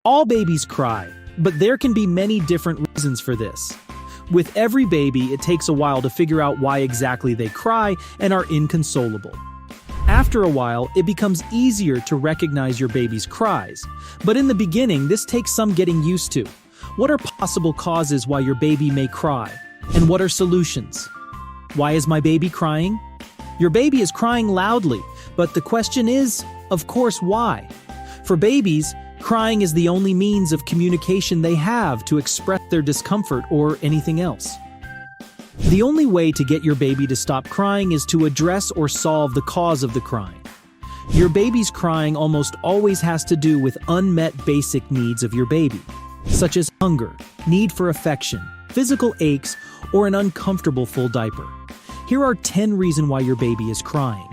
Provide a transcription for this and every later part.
All babies cry, but there can be many different reasons for this. With every baby, it takes a while to figure out why exactly they cry and are inconsolable. After a while, it becomes easier to recognize your baby's cries, but in the beginning, this takes some getting used to. What are possible causes why your baby may cry? And what are solutions? Why is my baby crying? Your baby is crying loudly, but the question is, of course, why? For babies, crying is the only means of communication they have to express their discomfort or anything else. The only way to get your baby to stop crying is to address or solve the cause of the crying. Your baby's crying almost always has to do with unmet basic needs of your baby, such as hunger, need for affection, physical aches, or an uncomfortable full diaper. Here are 10 reasons why your baby is crying.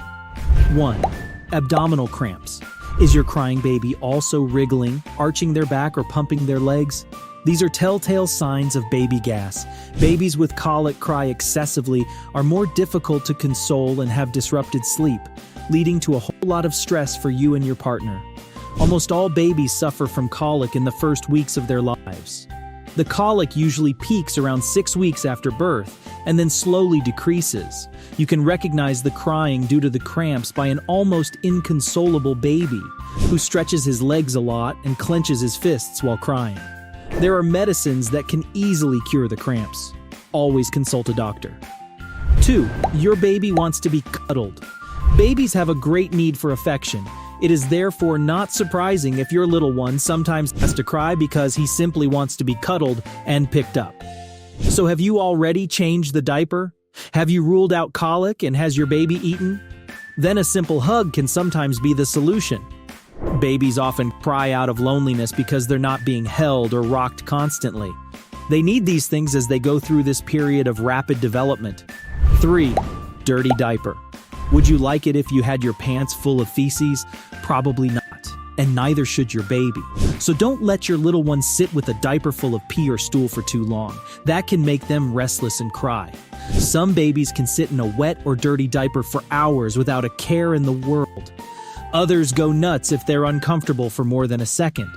1. Abdominal cramps. Is your crying baby also wriggling, arching their back, or pumping their legs? These are telltale signs of baby gas. Babies with colic cry excessively, are more difficult to console, and have disrupted sleep, leading to a whole lot of stress for you and your partner. Almost all babies suffer from colic in the first weeks of their lives. The colic usually peaks around 6 weeks after birth and then slowly decreases. You can recognize the crying due to the cramps by an almost inconsolable baby who stretches his legs a lot and clenches his fists while crying. There are medicines that can easily cure the cramps. Always consult a doctor. 2. Your baby wants to be cuddled. Babies have a great need for affection. It is therefore not surprising if your little one sometimes has to cry because he simply wants to be cuddled and picked up. So have you already changed the diaper? Have you ruled out colic, and has your baby eaten? Then a simple hug can sometimes be the solution. Babies often cry out of loneliness because they're not being held or rocked constantly. They need these things as they go through this period of rapid development. 3. Dirty diaper. Would you like it if you had your pants full of feces? Probably not, and neither should your baby. So don't let your little one sit with a diaper full of pee or stool for too long. That can make them restless and cry. Some babies can sit in a wet or dirty diaper for hours without a care in the world. Others go nuts if they're uncomfortable for more than a second.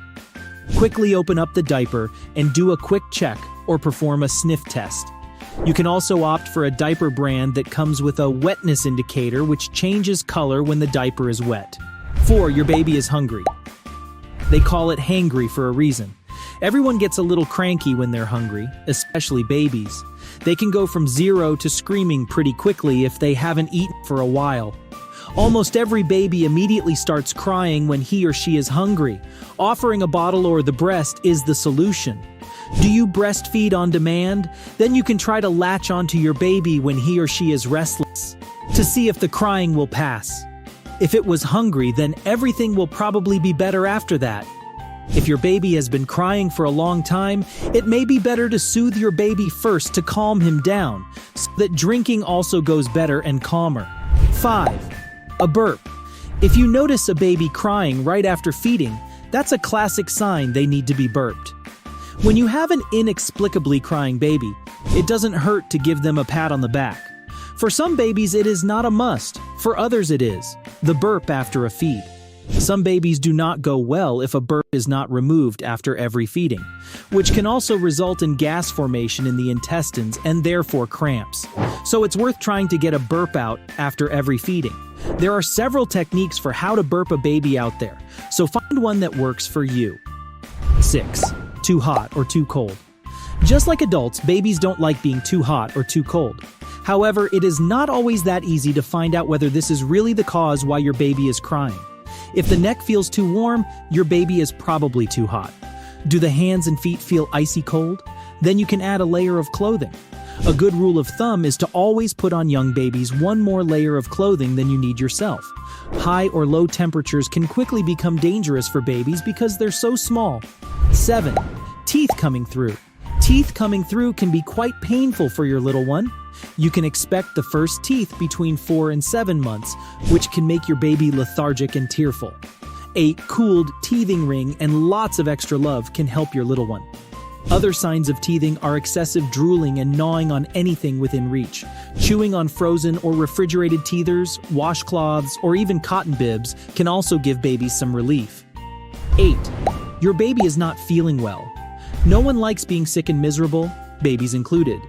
Quickly open up the diaper and do a quick check or perform a sniff test. You can also opt for a diaper brand that comes with a wetness indicator which changes color when the diaper is wet. 4. Your baby is hungry. They call it hangry for a reason. Everyone gets a little cranky when they're hungry, especially babies. They can go from 0 to screaming pretty quickly if they haven't eaten for a while. Almost every baby immediately starts crying when he or she is hungry. Offering a bottle or the breast is the solution. Do you breastfeed on demand? Then you can try to latch onto your baby when he or she is restless to see if the crying will pass. If it was hungry, then everything will probably be better after that. If your baby has been crying for a long time, it may be better to soothe your baby first to calm him down, so that drinking also goes better and calmer. 5. A burp. If you notice a baby crying right after feeding, that's a classic sign they need to be burped. When you have an inexplicably crying baby, it doesn't hurt to give them a pat on the back. For some babies, it is not a must. For others, it is. The burp after a feed. Some babies do not go well if a burp is not removed after every feeding, which can also result in gas formation in the intestines and therefore cramps. So it's worth trying to get a burp out after every feeding. There are several techniques for how to burp a baby out there, so find one that works for you. 6. Too hot or too cold. Just like adults, babies don't like being too hot or too cold. However, it is not always that easy to find out whether this is really the cause why your baby is crying. If the neck feels too warm, your baby is probably too hot. Do the hands and feet feel icy cold? Then you can add a layer of clothing. A good rule of thumb is to always put on young babies one more layer of clothing than you need yourself. High or low temperatures can quickly become dangerous for babies because they're so small. 7. Teeth coming through. Teeth coming through can be quite painful for your little one. You can expect the first teeth between 4 and 7 months, which can make your baby lethargic and tearful. A cooled teething ring and lots of extra love can help your little one. Other signs of teething are excessive drooling and gnawing on anything within reach. Chewing on frozen or refrigerated teethers, washcloths, or even cotton bibs can also give babies some relief. 8. your baby is not feeling well. No one likes being sick and miserable, babies included.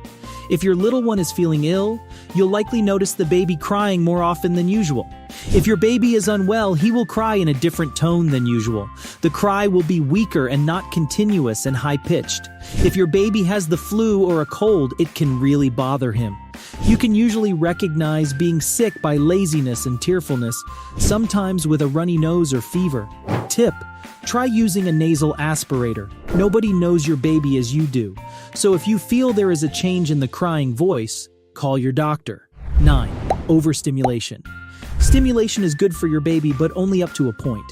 If your little one is feeling ill, you'll likely notice the baby crying more often than usual. If your baby is unwell, he will cry in a different tone than usual. The cry will be weaker and not continuous and high-pitched. If your baby has the flu or a cold, it can really bother him. You can usually recognize being sick by laziness and tearfulness, sometimes with a runny nose or fever. Tip: try using a nasal aspirator. Nobody knows your baby as you do. So if you feel there is a change in the crying voice, call your doctor. 9. Overstimulation. Stimulation is good for your baby, but only up to a point.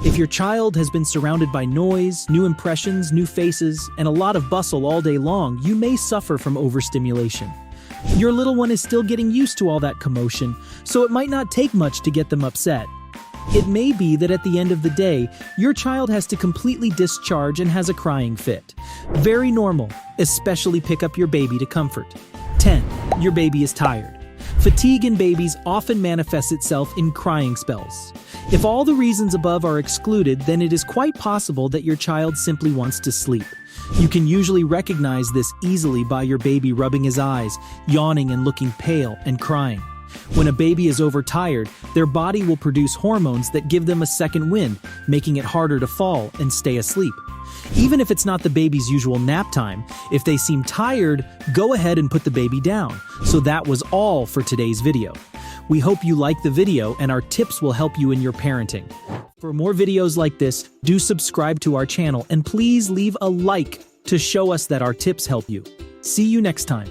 If your child has been surrounded by noise, new impressions, new faces, and a lot of bustle all day long, you may suffer from overstimulation. Your little one is still getting used to all that commotion, so it might not take much to get them upset. It may be that at the end of the day, your child has to completely discharge and has a crying fit. Very normal, especially pick up your baby to comfort. 10. Your baby is tired. Fatigue in babies often manifests itself in crying spells. If all the reasons above are excluded, then it is quite possible that your child simply wants to sleep. You can usually recognize this easily by your baby rubbing his eyes, yawning and looking pale and crying. When a baby is overtired, their body will produce hormones that give them a second wind, making it harder to fall and stay asleep. Even if it's not the baby's usual nap time, if they seem tired, go ahead and put the baby down. So that was all for today's video. We hope you like the video and our tips will help you in your parenting. For more videos like this, do subscribe to our channel and please leave a like to show us that our tips help you. See you next time.